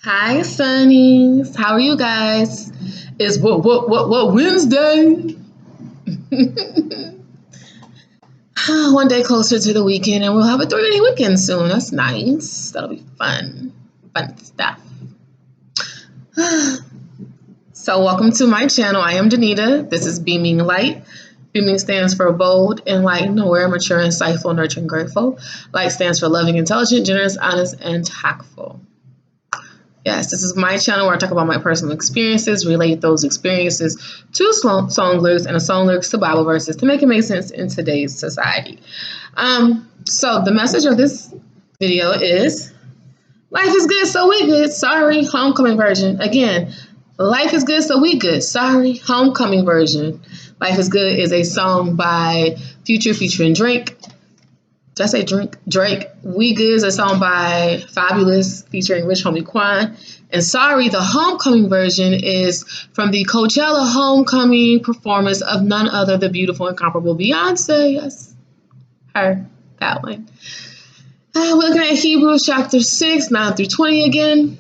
Hi, sunnies. How are you guys? It's what Wednesday? One day closer to the weekend, and we'll have a 3-day weekend soon. That's nice. That'll be fun stuff. So, welcome to my channel. I am Danita. This is Beaming Light. Beaming stands for bold, enlightened, aware, mature, insightful, nurturing, grateful. Light stands for loving, intelligent, generous, honest, and tactful. Yes, this is my channel where I talk about my personal experiences, relate those experiences to song lyrics and the song lyrics to Bible verses to make it make sense in today's society. So the message of this video is life is good, so we good. Sorry, homecoming version. Again, life is good, so we good. Sorry, homecoming version. Life is Good is a song by Future featuring Drake. Did I say Drake? Drake. We Good is a song by Fabolous featuring Rich Homie Quan. And Sorry, the homecoming version is from the Coachella homecoming performance of none other the beautiful, incomparable Beyonce. Yes, her. That one. We're looking at Hebrews chapter 6, 9 through 20 again.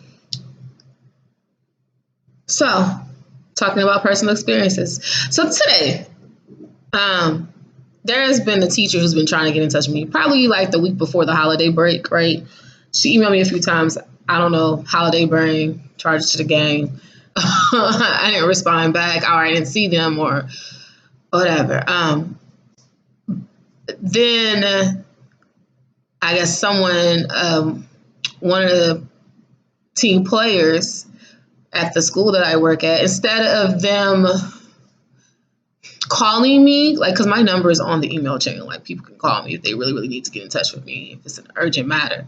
So, talking about personal experiences. So today, there has been a teacher who's been trying to get in touch with me, probably like the week before the holiday break, right? She emailed me a few times. I don't know, holiday brain, charged to the game. I didn't respond back, or I didn't see them, or whatever. Then I guess someone, one of the team players at the school that I work at, instead of them calling me, like, because my number is on the email chain, like people can call me if they really need to get in touch with me if it's an urgent matter.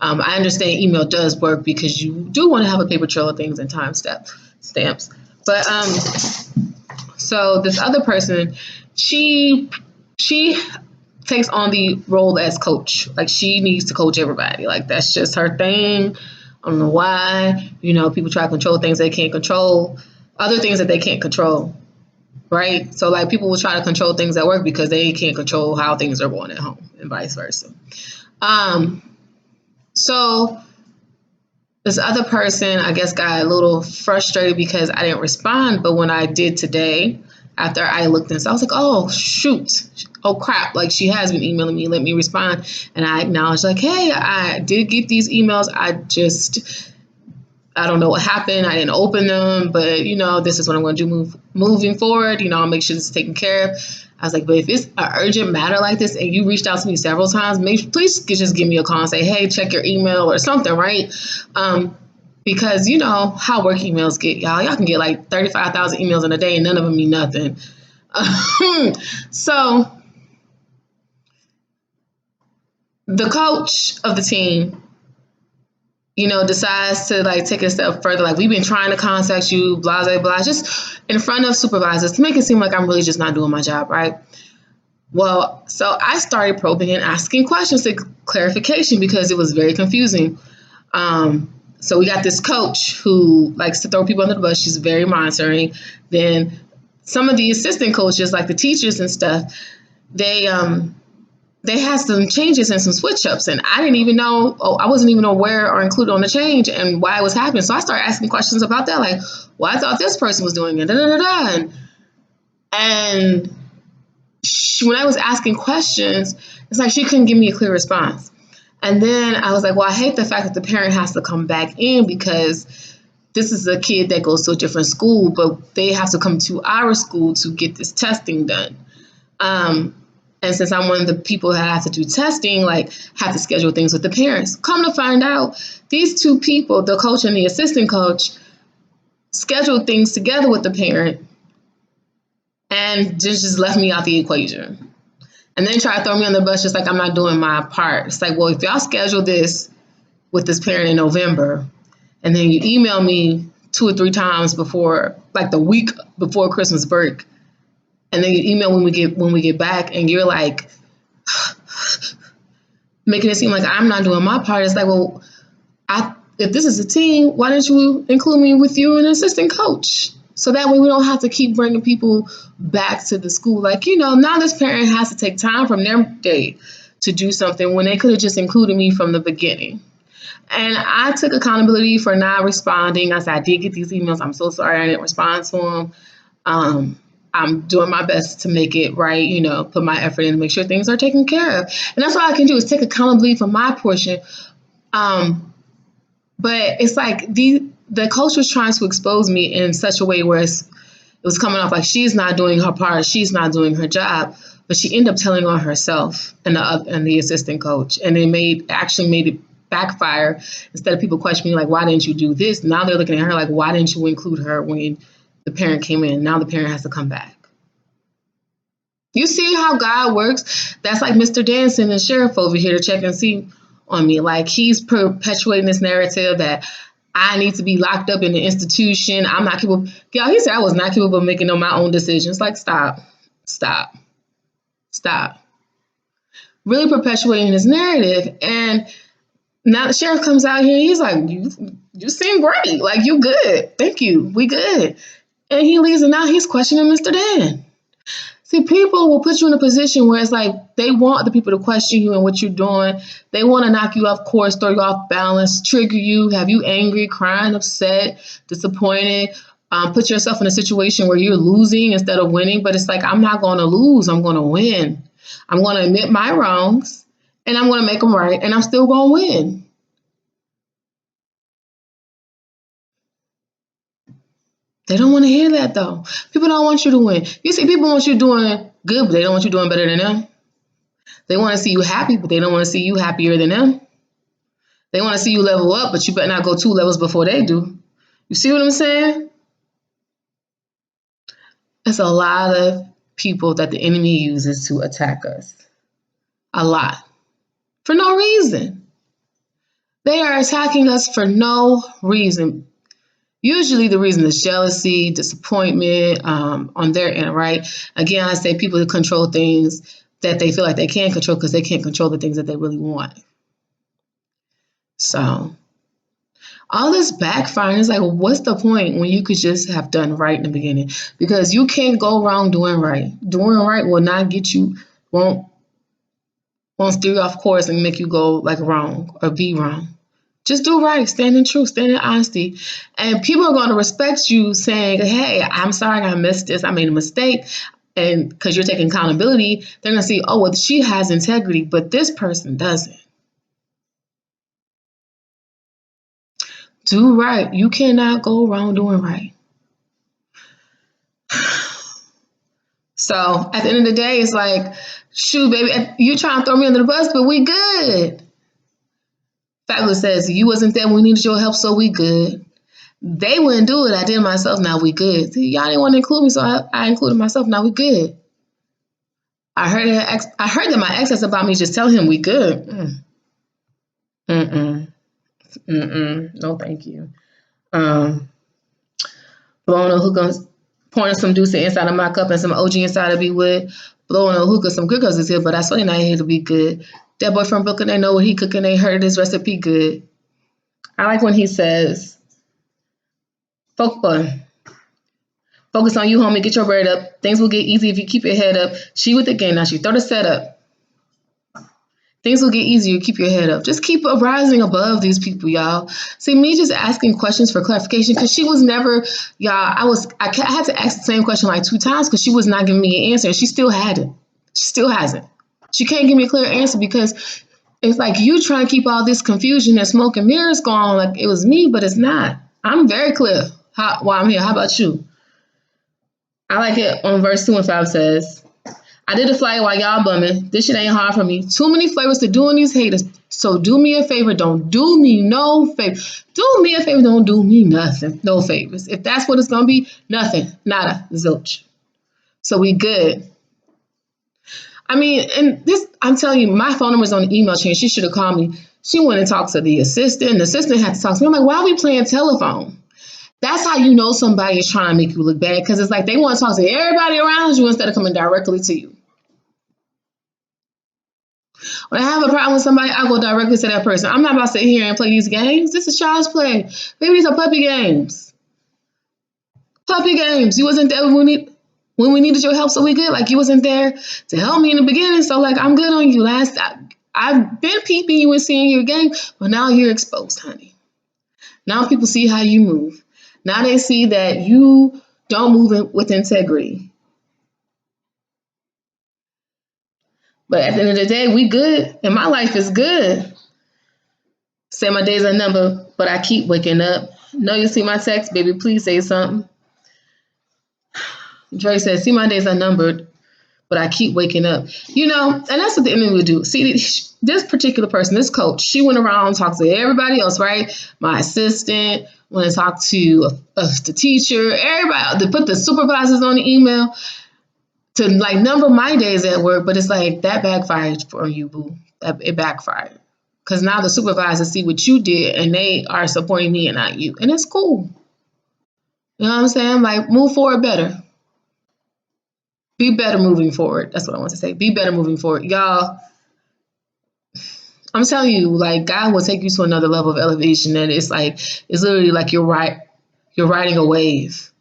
I understand email does work because you do want to have a paper trail of things and time stamps, but so this other person, she takes on the role as coach. Like, she needs to coach everybody. Like, that's just her thing. I don't know why. People try to control things they can't control, other things that they can't control. Right? So, like, people will try to control things at work because they can't control how things are going at home, and vice versa. So this other person, I guess, got a little frustrated because I didn't respond. But when I did today, after I looked and saw, I was like, oh, shoot. Oh, crap. Like, she has been emailing me, let me respond. And I acknowledged, like, hey, I did get these emails. I don't know what happened. I didn't open them, but, this is what I'm going to do moving forward. I'll make sure this is taken care of. I was like, but if it's an urgent matter like this and you reached out to me several times, please just give me a call and say, hey, check your email or something, right? Because you know how work emails get, y'all. Y'all can get like 35,000 emails in a day and none of them mean nothing. So the coach of the team, decides to like take it a step further. Like, we've been trying to contact you, blah, blah, blah, just in front of supervisors to make it seem like I'm really just not doing my job, right? Well, so I started probing and asking questions to clarification because it was very confusing. So we got this coach who likes to throw people under the bus. She's very monitoring. Then some of the assistant coaches, like the teachers and stuff, they had some changes and some switch ups, and I didn't even know. I wasn't even aware or included on the change and why it was happening. So I started asking questions about that, like, well, I thought this person was doing it, and when I was asking questions, it's like she couldn't give me a clear response. And then I was like, well, I hate the fact that the parent has to come back in because this is a kid that goes to a different school, but they have to come to our school to get this testing done. And since I'm one of the people that have to do testing, like, have to schedule things with the parents. Come to find out, these two people, the coach and the assistant coach, scheduled things together with the parent and just left me out the equation. And then try to throw me on the bus just like I'm not doing my part. It's like, well, if y'all schedule this with this parent in November, and then you email me 2 or 3 times before, like the week before Christmas break, and then you email when we get back, and you're like making it seem like I'm not doing my part. It's like, well, if this is a team, why didn't you include me with you and an assistant coach? So that way we don't have to keep bringing people back to the school. Like, now this parent has to take time from their day to do something when they could have just included me from the beginning. And I took accountability for not responding. I said, I did get these emails. I'm so sorry I didn't respond to them. I'm doing my best to make it right, put my effort in to make sure things are taken care of. And that's all I can do is take accountability for my portion. But it's like the coach was trying to expose me in such a way where it was coming off like she's not doing her part, she's not doing her job. But she ended up telling on herself and the assistant coach, and it made it backfire. Instead of people questioning like, why didn't you do this? Now they're looking at her like, why didn't you include her when the parent came in? Now the parent has to come back. You see how God works? That's like Mr. Danson and Sheriff over here to check and see on me. Like he's perpetuating this narrative that I need to be locked up in the institution. I'm not capable. Y'all, he said I was not capable of making my own decisions. Like, stop. Really perpetuating his narrative. And now the sheriff comes out here and he's like, you seem great. Like, you good. Thank you. We good. And he leaves and now he's questioning Mr. Dan. See, people will put you in a position where it's like they want the people to question you and what you're doing. They want to knock you off course, throw you off balance, trigger you, have you angry, crying, upset, disappointed, put yourself in a situation where you're losing instead of winning. But it's like, I'm not going to lose. I'm going to win. I'm going to admit my wrongs and I'm going to make them right. And I'm still going to win. They don't want to hear that, though. People don't want you to win. You see, people want you doing good, but they don't want you doing better than them. They want to see you happy, but they don't want to see you happier than them. They want to see you level up, but you better not go 2 levels before they do. You see what I'm saying? It's a lot of people that the enemy uses to attack us. A lot. For no reason. They are attacking us for no reason. Usually the reason is jealousy, disappointment on their end, right? Again, I say people who control things that they feel like they can't control because they can't control the things that they really want. So all this backfiring is like, what's the point when you could just have done right in the beginning? Because you can't go wrong doing right. Doing right will not get you, won't steer you off course and make you go like wrong or be wrong. Just do right, stand in truth, stand in honesty. And people are going to respect you saying, hey, I'm sorry I missed this. I made a mistake. And because you're taking accountability, they're going to see, oh, well, she has integrity, but this person doesn't. Do right. You cannot go wrong doing right. So at the end of the day, it's like, shoot, baby, you trying to throw me under the bus, but we good. Fabolous says, you wasn't there when we needed your help, so we good. They wouldn't do it. I did myself. Now we good. See, y'all didn't want to include me, so I included myself. Now we good. I heard that my ex says about me. Just tell him we good. No, thank you. Blowing a hookah, pouring some Douce inside of my cup and some OG inside to be with. Blowing a hookah, some good cause is here, but I swear not here to be good. That boy from Brooklyn, they know what he cooking. They heard his recipe good. I like when he says, focus on you, homie. Get your bread up. Things will get easy if you keep your head up. She with the game. Now she throw the set up. Things will get easier. Keep your head up. Just keep rising above these people, y'all. See, me just asking questions for clarification because she was never, y'all, I had to ask the same question like 2 times because she was not giving me an answer. And she still hadn't. She still hasn't. She can't give me a clear answer because it's like you trying to keep all this confusion and smoke and mirrors going like it was me, but it's not. I'm very clear why I'm here. How about you? I like it on verse 2 and 5 says, I did a flyer while y'all bumming. This shit ain't hard for me. Too many flavors to do on these haters. So do me a favor. Don't do me no favor. Do me a favor. Don't do me nothing. No favors. If that's what it's going to be, nothing. Nada. Zilch. So we good. I mean, and this, I'm telling you, my phone number's on the email chain. She should have called me. She went and talked to the assistant. The assistant had to talk to me. I'm like, why are we playing telephone? That's how you know somebody is trying to make you look bad because it's like they want to talk to everybody around you instead of coming directly to you. When I have a problem with somebody, I go directly to that person. I'm not about to sit here and play these games. This is child's play. Maybe these are puppy games. Puppy games. You wasn't there when we needed your help, so we good. Like you wasn't there to help me in the beginning, so like I'm good on you. I've been peeping you and seeing your game, but now you're exposed, honey. Now people see how you move. Now they see that you don't move with integrity. But at the end of the day, we good, and my life is good. Say my days are numbered, but I keep waking up. No, you see my text, baby. Please say something. Dre says, "See my days are numbered, but I keep waking up." And that's what the enemy would do. See, this particular person, this coach, she went around and talked to everybody else, right? My assistant, went and talked to the teacher, everybody, to put the supervisors on the email to like number my days at work. But it's like that backfired for you, boo. It backfired. Because now the supervisors see what you did and they are supporting me and not you. And it's cool. You know what I'm saying? Like, move forward better. Be better moving forward. That's what I want to say. Be better moving forward. Y'all, I'm telling you, like, God will take you to another level of elevation. And it's literally like you're riding a wave.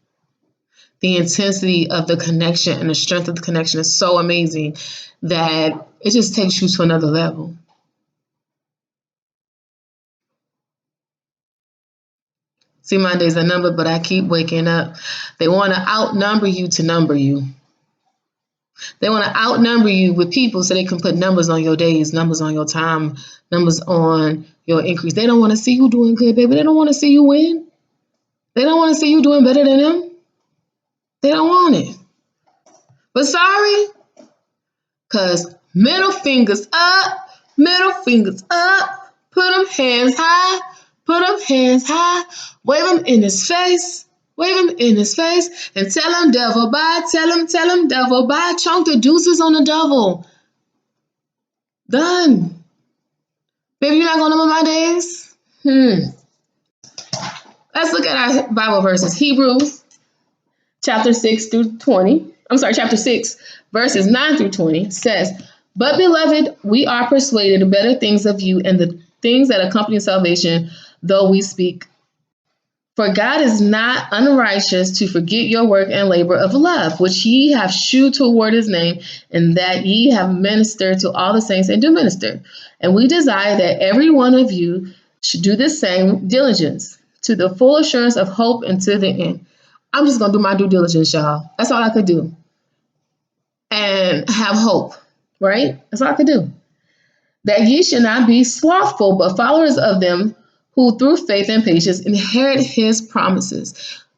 The intensity of the connection and the strength of the connection is so amazing that it just takes you to another level. See, my days are numbered, but I keep waking up. They want to outnumber you to number you. They want to outnumber you with people so they can put numbers on your days, numbers on your time, numbers on your increase. They don't want to see you doing good, baby. They don't want to see you win. They don't want to see you doing better than them. They don't want it. But sorry, because middle fingers up, put them hands high, wave them in his face. Wave him in his face and tell him devil bye. Tell him devil bye. Chunk the deuces on the devil. Done. Baby, you're not going to number my days? Let's look at our Bible verses. Hebrews chapter 6 through 20. Chapter 6, verses 9 through 20 says, "But beloved, we are persuaded better things of you and the things that accompany salvation, though we speak. For God is not unrighteous to forget your work and labor of love, which ye have shewed toward his name, and that ye have ministered to all the saints and do minister. And we desire that every one of you should do the same diligence, to the full assurance of hope and to the end." I'm just going to do my due diligence, y'all. That's all I could do. And have hope, right? That's all I could do. "That ye should not be slothful, but followers of them who through faith and patience inherit his promises."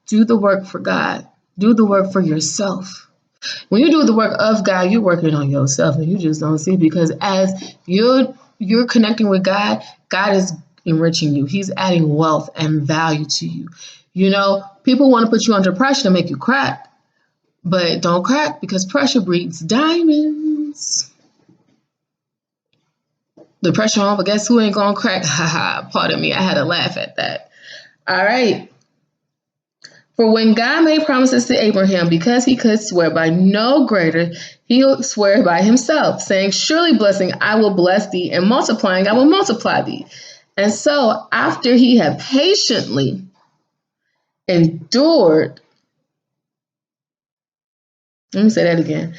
Do the work for God. Do the work for yourself. When you do the work of God, you're working on yourself, and you just don't see it, because as you're connecting with God, God is enriching you. He's adding wealth and value to you. People want to put you under pressure to make you crack, but don't crack, because pressure breeds diamonds. The pressure on, but guess who ain't gonna crack? Haha, pardon me, I had to laugh at that. All right. "For when God made promises to Abraham, because he could swear by no greater, he'll swear by himself, saying, Surely blessing I will bless thee, and multiplying I will multiply thee. And so after he had patiently endured," let me say that again.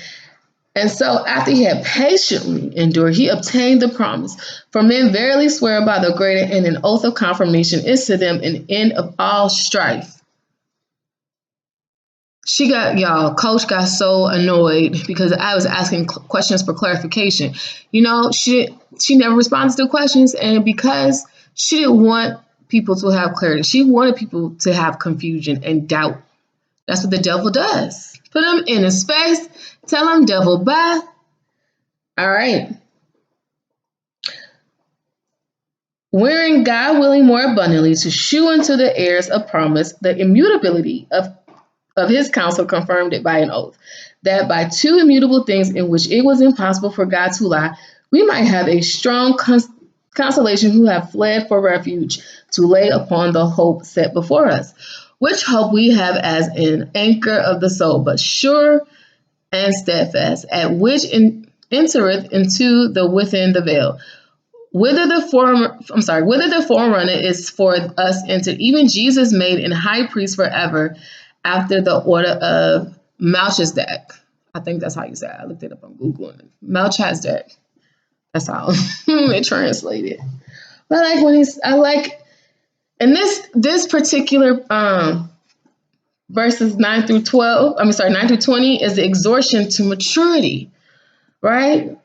"And so after he had patiently endured, he obtained the promise. For men verily swear by the greater, and an oath of confirmation is to them an end of all strife." Coach got so annoyed because I was asking questions for clarification. She never responds to questions, and because she didn't want people to have clarity, she wanted people to have confusion and doubt. That's what the devil does. Put him in his face, tell him devil bye. All right. "Wherein God willing more abundantly to shew unto the heirs of promise the immutability of his counsel, confirmed it by an oath, that by two immutable things in which it was impossible for God to lie, we might have a strong consolation who have fled for refuge, to lay upon the hope set before us, which hope we have as an anchor of the soul, but sure and steadfast, at which entereth into the within the veil, whither the forerunner is for us entered, even Jesus made an high priest forever, after the order of Melchizedek." I think that's how you say it. I looked it up on Google. Melchizedek. That's how it translated. But I like when I like, and this particular verses 9 through 12, 9 through 20 is the exhortation to maturity, right?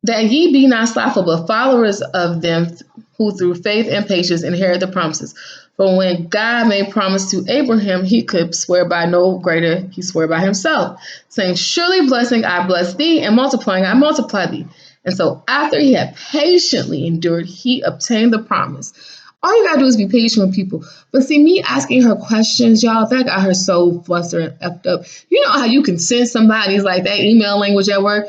That ye be not slothful, but followers of them who through faith and patience inherit the promises. For when God made promise to Abraham, he could swear by no greater, he swore by himself, saying, surely blessing I bless thee, and multiplying I multiply thee. And so after he had patiently endured, he obtained the promise. All you gotta do is be patient with people. But see, me asking her questions, y'all, that got her so flustered and effed up. You know how you can sense somebody's like that email language at work?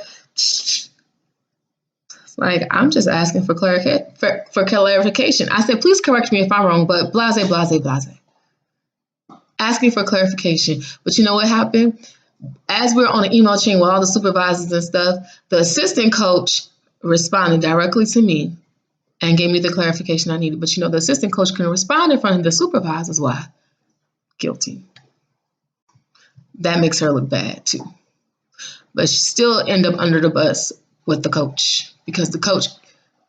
Like, I'm just asking for clarification. I said, please correct me if I'm wrong, but blase, blase, blase. Asking for clarification. But you know what happened? As we're on an email chain with all the supervisors and stuff, the assistant coach responded directly to me and gave me the clarification I needed. But you know, the assistant coach couldn't respond in front of the supervisors. Why? Guilty. That makes her look bad too. But she still ended up under the bus with the coach because the coach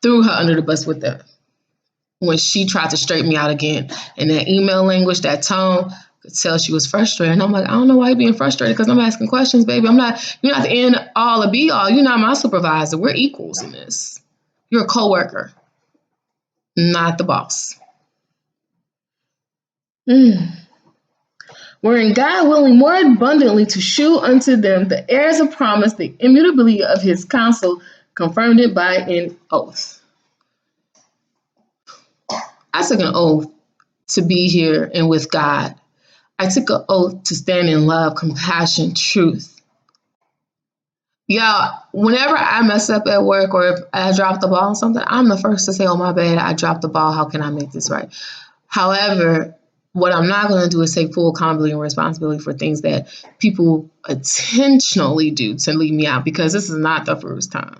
threw her under the bus with them when she tried to straighten me out again. And that email language, that tone, could tell she was frustrated. And I'm like, I don't know why you're being frustrated because I'm asking questions, baby. You're not the end all or be all. You're not my supervisor. We're equals in this. You're a coworker, not the boss. Wherein God willing more abundantly to shew unto them the heirs of promise, the immutability of his counsel, confirmed it by an oath. I took an oath to be here and with God. I took an oath to stand in love, compassion, truth. Y'all, whenever I mess up at work or if I drop the ball on something, I'm the first to say, oh, my bad, I dropped the ball. How can I make this right? However, what I'm not going to do is take full accountability and responsibility for things that people intentionally do to leave me out because this is not the first time.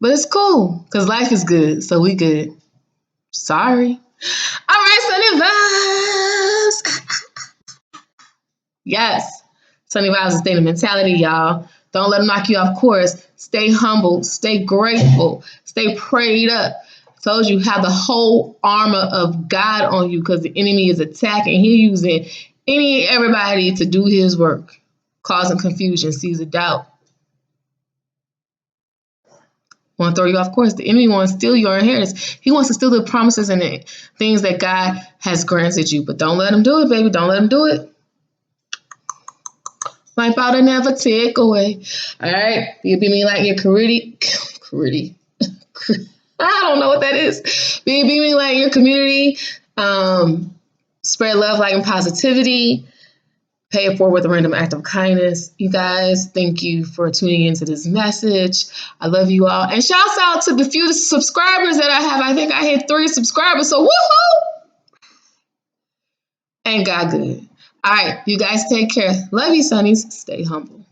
But it's cool because life is good, so we good. Sorry. All right, Sunny Vibes. Yes, Sunny Vibes is state of mentality, y'all. Don't let them knock you off course. Stay humble, stay grateful, stay prayed up. Told you have the whole armor of God on you because the enemy is attacking. He's using everybody to do his work, causing confusion, seeds of doubt. Want to throw you off course. The enemy wants to steal your inheritance. He wants to steal the promises and the things that God has granted you. But don't let him do it, baby. Don't let him do it. Wipe out and never take away. All right. You be me like your community. I don't know what that is. Be me like your community. Spread love, light, and positivity. Pay it forward with a random act of kindness. You guys, thank you for tuning into this message. I love you all. And shouts out to the few subscribers that I have. I think I hit 3 subscribers. So woohoo! Ain't God good. All right, you guys take care. Love you, sunnies. Stay humble.